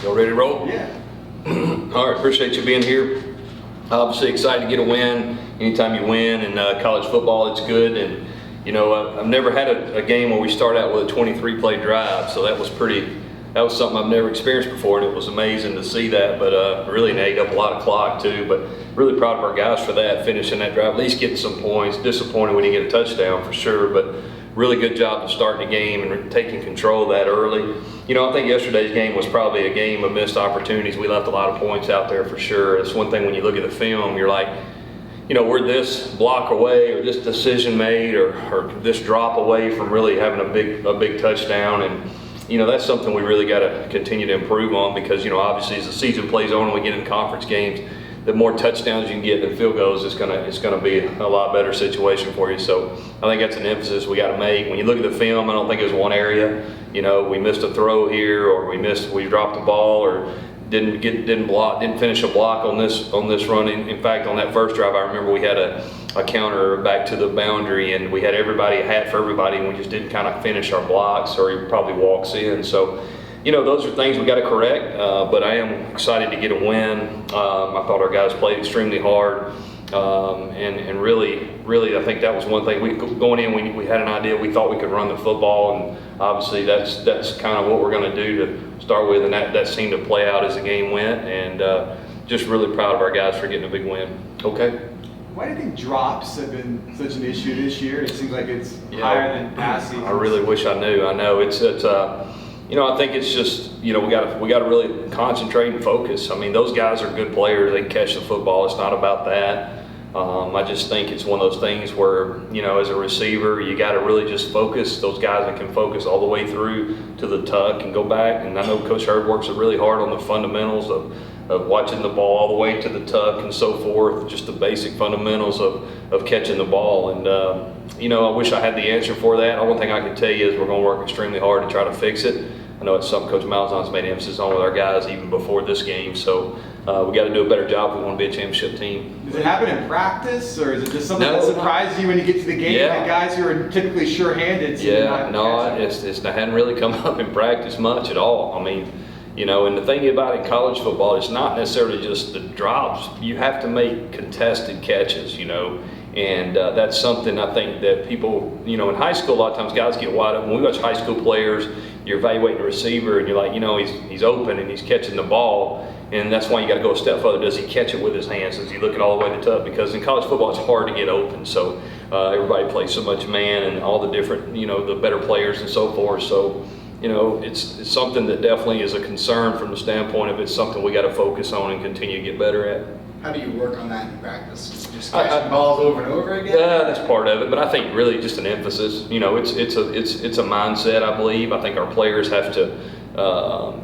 Y'all ready to roll? Yeah. All right, appreciate you being here. Obviously excited to get a win. Anytime you win in college football, it's good. And you know, I've never had a game where we start out with a 23-play drive, so that was something I've never experienced before, and it was amazing to see that. But really ate up a lot of clock too. But really proud of our guys for that, finishing that drive, at least getting some points. Disappointed we didn't get a touchdown for sure, but really good job of starting the game and taking control of that early. You know, I think yesterday's game was probably a game of missed opportunities. We left a lot of points out there for sure. It's one thing when you look at the film, you're like, you know, we're this block away or this decision made or this drop away from really having a big touchdown. And you know, that's something we really got to continue to improve on, because you know, obviously as the season plays on and we get in conference games, the more touchdowns you can get than field goals, it's gonna be a lot better situation for you. So I think that's an emphasis we got to make. When you look at the film, I don't think it was one area. You know, we missed a throw here, or we dropped the ball, or didn't finish a block on this run. In fact, on that first drive, I remember we had a counter back to the boundary, and we had a hat for everybody, and we just didn't kind of finish our blocks, or he probably walks in. So, you know, those are things we got to correct, but I am excited to get a win. I thought our guys played extremely hard, and really, I think that was one thing. Going in, we had an idea. We thought we could run the football, and obviously that's kind of what we're going to do to start with, and that seemed to play out as the game went, and just really proud of our guys for getting a big win. Okay. Why do you think drops have been such an issue this year? It seems like it's higher than past seasons. I really wish I knew. I know it's you know, I think it's just, you know, we got to really concentrate and focus. I mean, those guys are good players. They can catch the football. It's not about that. I just think it's one of those things where, you know, as a receiver, you got to really just focus. Those guys that can focus all the way through to the tuck and go back. And I know Coach Hurd works really hard on the fundamentals of watching the ball all the way to the tuck and so forth, just the basic fundamentals of catching the ball. And, you know, I wish I had the answer for that. One thing I can tell you is we're going to work extremely hard to try to fix it. I know it's something Coach Malzahn's made emphasis on with our guys even before this game. So we got to do a better job if we want to be a championship team. Does it happen in practice, or is it just something that surprises you when you get to the game? Yeah. The guys who are typically sure-handed. Yeah, no, it hadn't really come up in practice much at all. I mean, you know, and the thing about it in college football, it's not necessarily just the drops. You have to make contested catches, you know. And that's something I think that people, you know, in high school, a lot of times guys get wide open. When we watch high school players, you're evaluating a receiver and you're like, you know, he's open and he's catching the ball. And that's why you got to go a step further. Does he catch it with his hands? Does he look it all the way to the top? Because in college football, it's hard to get open. So everybody plays so much man and all the different, you know, the better players and so forth. So, you know, it's something that definitely is a concern from the standpoint of it's something we got to focus on and continue to get better at. How do you work on that in practice? Just catching balls over and over again? Yeah, that's part of it, but I think really just an emphasis. You know, it's a mindset. I believe. I think our players have to.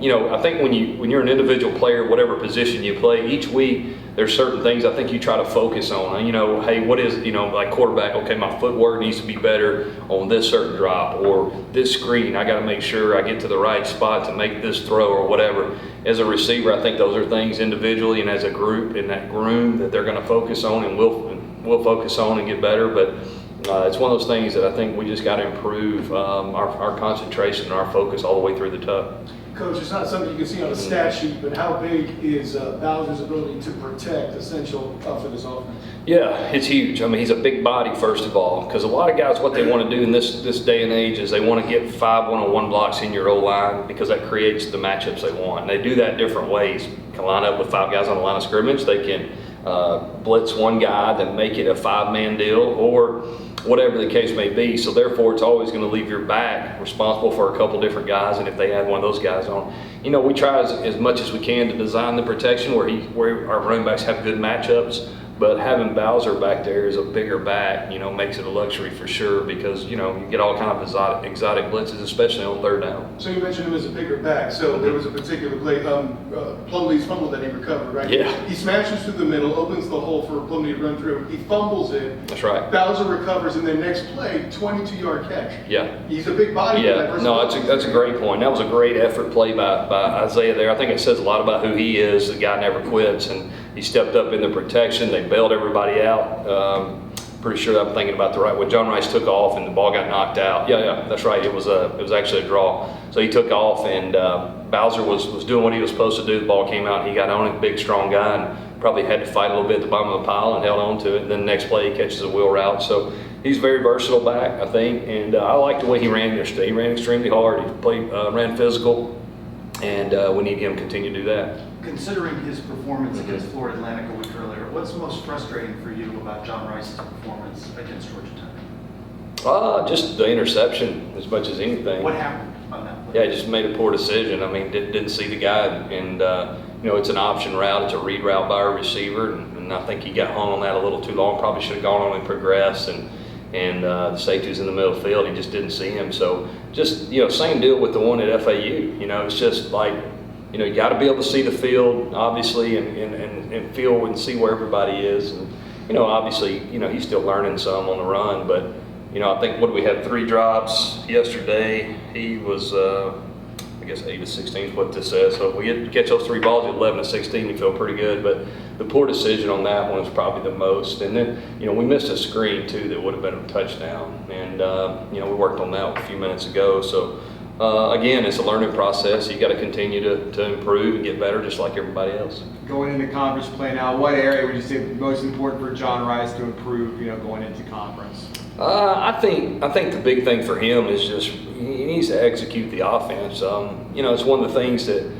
You know, I think when you're an individual player, whatever position you play, each week there's certain things I think you try to focus on. You know, hey, what is, you know, like quarterback? Okay, my footwork needs to be better on this certain drop or this screen. I got to make sure I get to the right spot to make this throw or whatever. As a receiver, I think those are things individually and as a group in that room that they're going to focus on and we'll focus on and get better. But it's one of those things that I think we just got to improve our concentration and our focus all the way through the tuck. Coach, it's not something you can see on a stat sheet, but how big is Bowser's ability to protect essential for this offense? Yeah, it's huge. I mean, he's a big body, first of all, because a lot of guys, what they want to do in this day and age is they want to get 5 one-on-one blocks in your O-line because that creates the matchups they want. And they do that different ways. You can line up with 5 guys on the line of scrimmage. They can blitz one guy, then make it a 5-man deal, or whatever the case may be. So therefore, it's always going to leave your back responsible for a couple different guys. And if they have one of those guys on, you know, we try as much as we can to design the protection where our running backs have good matchups. But having Bowser back there as a bigger back, you know, makes it a luxury for sure because, you know, you get all kind of exotic blitzes, especially on third down. So you mentioned him as a bigger back. So there was a particular play, Plumlee's fumble that he recovered, right? Yeah. He smashes through the middle, opens the hole for Plumlee to run through. He fumbles it. That's right. Bowser recovers, and then next play, 22-yard catch. Yeah. He's a big body. Yeah. No, that's a great point. That was a great effort play by Isaiah there. I think it says a lot about who he is. The guy never quits, and he stepped up in the protection. They bailed everybody out. Pretty sure I'm thinking about the right one. John Rhys took off and the ball got knocked out. Yeah, that's right. It was actually a draw. So he took off and Bowser was doing what he was supposed to do. The ball came out, he got on it, big, strong guy, and probably had to fight a little bit at the bottom of the pile and held on to it. And then the next play, he catches a wheel route. So he's very versatile back, I think, and I like the way he ran yesterday. He ran extremely hard. He ran physical, and we need him to continue to do that. Considering his performance against Florida Atlantic a week earlier, what's most frustrating for you about John Rhys's performance against Georgia Tech? Just the interception as much as anything. What happened on that play? Yeah, he just made a poor decision. I mean, didn't see the guy, and it's an option route. It's a read route by a receiver, and I think he got hung on that a little too long. Probably should have gone on and progressed, and the safety was in the middle of the field. He just didn't see him. So just, same deal with the one at FAU. It's just like, you got to be able to see the field, obviously, and feel and see where everybody is. And, obviously, he's still learning some on the run, but, I think we had 3 drops yesterday. He was, I guess 8 of 16 is what this says. So if we get to catch those 3 balls at 11 of 16, you feel pretty good. But the poor decision on that one was probably the most. And then, we missed a screen too that would have been a touchdown. And, we worked on that a few minutes ago. So, again, it's a learning process. You got to continue to improve and get better just like everybody else. Going into conference play now, what area would you say most important for John Rhys to improve, going into conference? I think the big thing for him is just he needs to execute the offense. It's one of the things that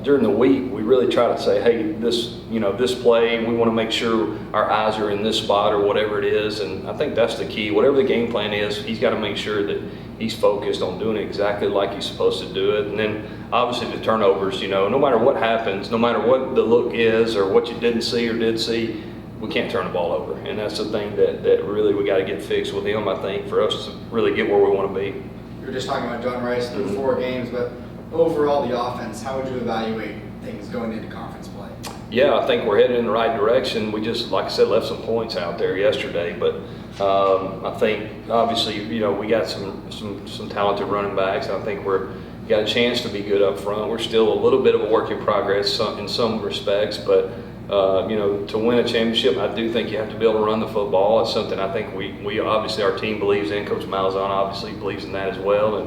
during the week we really try to say, hey, this play, we want to make sure our eyes are in this spot or whatever it is, and I think that's the key. Whatever the game plan is, he's got to make sure that he's focused on doing it exactly like he's supposed to do it. And then obviously the turnovers, no matter what happens, no matter what the look is or what you didn't see or did see, we can't turn the ball over. And that's the thing that really we got to get fixed with him, I think, for us to really get where we want to be. You were just talking about John Rhys through 4 games, but overall the offense, how would you evaluate things going into conference play? Yeah, I think we're headed in the right direction. We just, like I said, left some points out there yesterday, but I think obviously, we got some talented running backs. I think we're got a chance to be good up front. We're still a little bit of a work in progress in some respects, but to win a championship, I do think you have to be able to run the football. It's something I think we obviously our team believes in. Coach Malzahn obviously believes in that as well,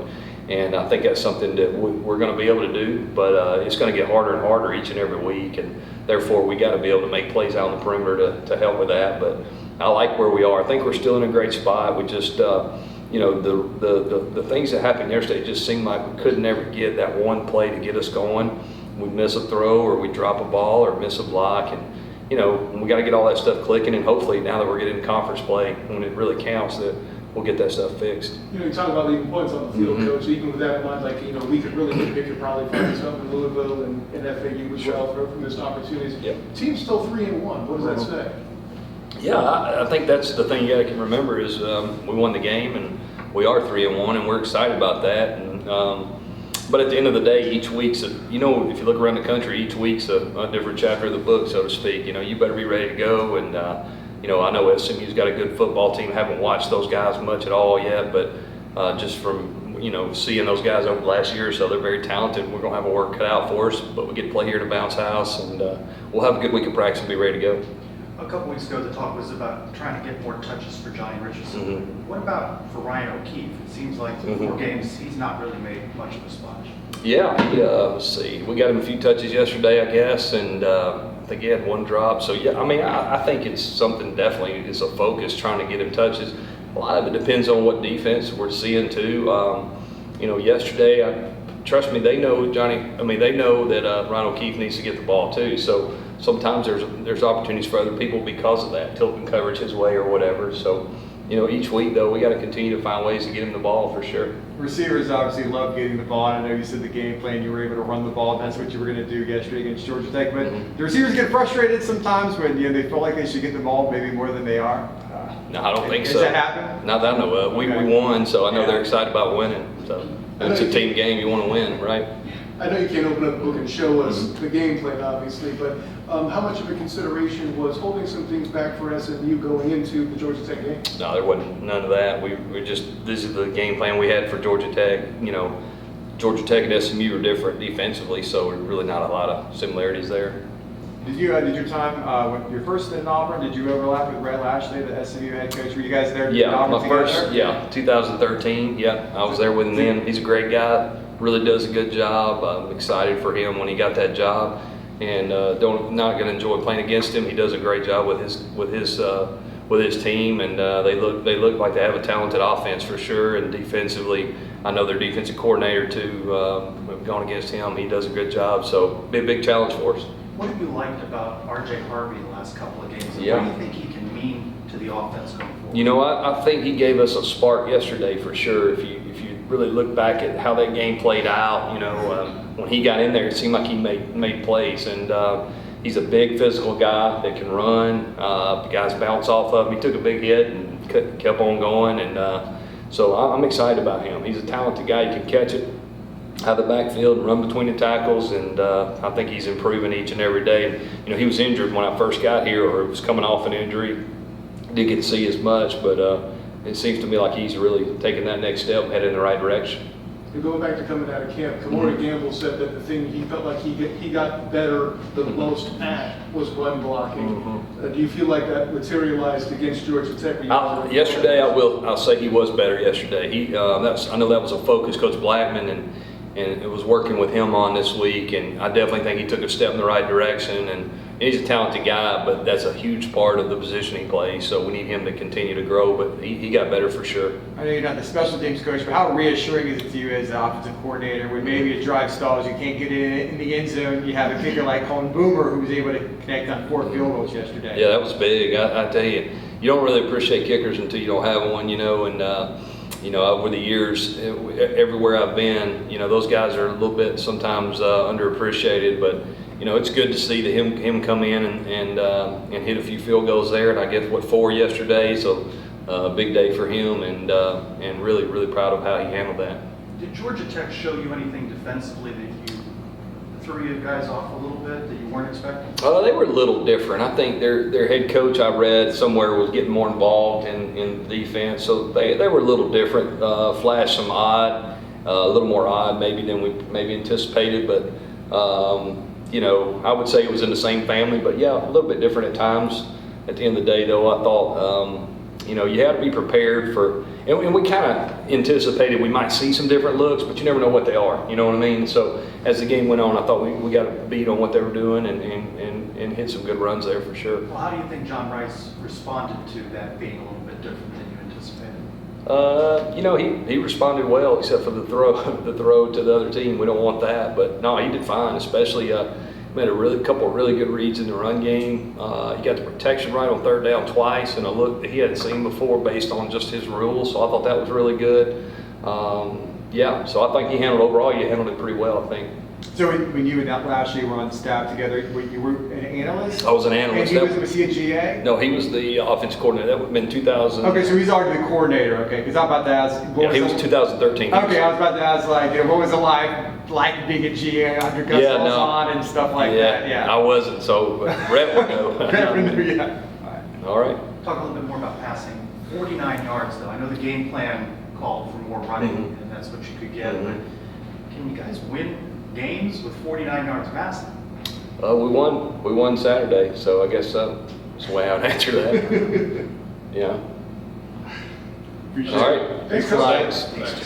and I think that's something that we're going to be able to do. But it's going to get harder and harder each and every week, and therefore we got to be able to make plays out on the perimeter to help with that. But I like where we are. I think we're still in a great spot. We just the things that happened yesterday just seemed like we could never get that one play to get us going. We miss a throw or we drop a ball or miss a block, and we got to get all that stuff clicking, and hopefully now that we're getting conference play when it really counts that we'll get that stuff fixed. You talk about leaving points on the field, Coach. Even with that in mind, we could really get bigger, probably find something in Louisville and FAU as well from missed opportunities. Yep. Team's still 3-1. What does that say? Yeah, I think that's the thing you got to remember is we won the game and we are 3-1, and we're excited about that. And but at the end of the day, each week's if you look around the country, each week's a different chapter of the book, so to speak. You better be ready to go. And I know SMU's got a good football team. I haven't watched those guys much at all yet, but just from seeing those guys over the last year or so, they're very talented. We're gonna have a work cut out for us, but we get to play here at a bounce house, and we'll have a good week of practice and be ready to go. A couple weeks ago, the talk was about trying to get more touches for Johnny Richardson. What about for Ryan O'Keefe? It seems like through 4 games, he's not really made much of a splash. Yeah, let's see. We got him a few touches yesterday, I guess, and I think he had 1 drop. So, yeah, I think it's something definitely, it's a focus trying to get him touches. A lot of it depends on what defense we're seeing, too. Yesterday, trust me, they know they know that Ryan O'Keefe needs to get the ball, too. So sometimes there's opportunities for other people because of that, tilting coverage his way or whatever. So, each week, though, we got to continue to find ways to get him the ball for sure. Receivers obviously love getting the ball. I know you said the game plan, you were able to run the ball. That's what you were going to do yesterday against Georgia Tech. But the receivers get frustrated sometimes when they feel like they should get the ball maybe more than they are. No, I don't think so. Does that happen? Not that I know of. We won, so I know they're excited about winning. So it's a team game. You want to win, right? I know you can't open up a book and show us the game plan, obviously, but how much of a consideration was holding some things back for SMU going into the Georgia Tech game? No, there wasn't none of that. This is the game plan we had for Georgia Tech. Georgia Tech and SMU are different defensively, so really not a lot of similarities there. Did your time, when your first in Auburn, did you overlap with Brett Lashley, the SMU head coach? Were you guys there? Yeah, Auburn my first, together? 2013. Yeah, I was there with him then. He's a great guy. really does a good job. I'm excited for him when he got that job, and not going to enjoy playing against him. He does a great job with his team, and they look like they have a talented offense for sure. And defensively, I know their defensive coordinator too. We've gone against him. He does a good job. So big challenge for us. What have you liked about R.J. Harvey the last couple of games? And Yeah. what do you think he can mean to the offense going forward? You know, I think he gave us a spark yesterday for sure. If you really look back at how that game played out, you know, when he got in there, it seemed like he made plays, and he's a big physical guy that can run. The guys bounce off of him. He took a big hit and kept on going, and so I'm excited about him. He's a talented guy. He can catch it out of the backfield and run between the tackles, and I think he's improving each and every day. You know, he was injured when I first got here, or was coming off an injury. Didn't get to see as much, but it seems to me like he's really taking that next step and headed in the right direction. And going back to coming out of camp, Kamora Gamble said that the thing he felt like he got better the most at was run blocking. Do you feel like that materialized against Georgia Tech? Yesterday, I'll say he was better yesterday. I know that was a focus, Coach Blackman, and it was working with him on this week, and I definitely think he took a step in the right direction. And he's a talented guy, but that's a huge part of the position he plays, so we need him to continue to grow, but he got better for sure. I know you're not the special teams coach, but how reassuring is it to you as the offensive coordinator when maybe a drive stalls, you can't get in the end zone, you have a kicker like Colin Boomer who was able to connect on 4 field goals yesterday? Yeah, that was big. I tell you, you don't really appreciate kickers until you don't have one, you know, and you know, over the years, everywhere I've been, you know, those guys are a little bit sometimes underappreciated, but you know, it's good to see that him come in and hit a few field goals there, and I guess 4 yesterday, so big day for him, and really proud of how he handled that. Did Georgia Tech show you anything defensively that threw you guys off a little bit that you weren't expecting? They were a little different. I think their head coach, I read somewhere, was getting more involved in defense, so they were a little different. Flashed some odd, a little more odd maybe than we maybe anticipated, but you know, I would say it was in the same family, but yeah, a little bit different at times. At the end of the day, though, I thought, you know, you had to be prepared for, and we kind of anticipated we might see some different looks, but you never know what they are, you know what I mean? So as the game went on, I thought we got a beat on what they were doing and hit some good runs there for sure. Well, how do you think John Rhys responded to that being a little bit different than you anticipated? You know, he responded well, except for the throw to the other team. We don't want that, but no, he did fine. Especially made a couple of really good reads in the run game. He got the protection right on 3rd down twice, and a look that he hadn't seen before based on just his rules. So I thought that was really good. Yeah, so I think he handled it pretty well, I think. So when you and last year were on staff together, you were an analyst? I was an analyst. And was he a GA? No, he was the offense coordinator. That would have been 2000. Okay, so he's already the coordinator, okay, because I'm about to ask. He was 2013. Okay, I was about to ask, like, you know, what was it like being a GA under Gus Malzahn and stuff like that? Yeah, I wasn't, so Rhett would know. Yeah. All right. Talk a little bit more about passing. 49 yards, though. I know the game plan called for more running, and that's what you could get, but can you guys win games with 49 yards passing? We won Saturday, so I guess that's the way I would answer that. Yeah. Appreciate All it. right. Thanks a lot. Thanks.